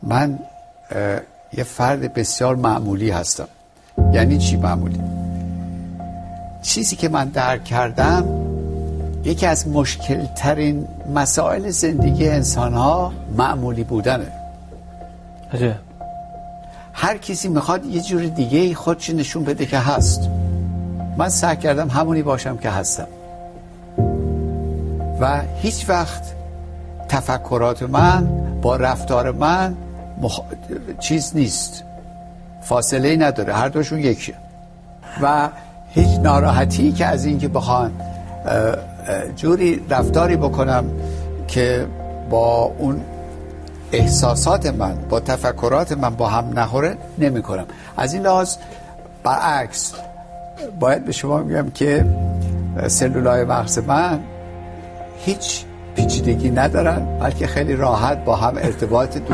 من یه فرد بسیار معمولی هستم. یعنی چی معمولی؟ چیزی که من درک کردم، یکی از مشکل ترین مسائل زندگی انسان ها معمولی بودنه. عجب. هر کسی میخواد یه جور دیگه خودش نشون بده که هست. من سعی کردم همونی باشم که هستم و هیچ وقت تفکرات من با رفتار من چیز نیست، فاصله ای نداره، هر دوشون یکیه و هیچ ناراحتی که از این که بخوان جوری رفتاری بکنم که با اون احساسات من با تفکرات من با هم نخوره نمی کنم. از این لحاظ برعکس باید به شما میگم که سلولای مغز من هیچ پیچیدگی ندارن، بلکه خیلی راحت با هم ارتباط دوست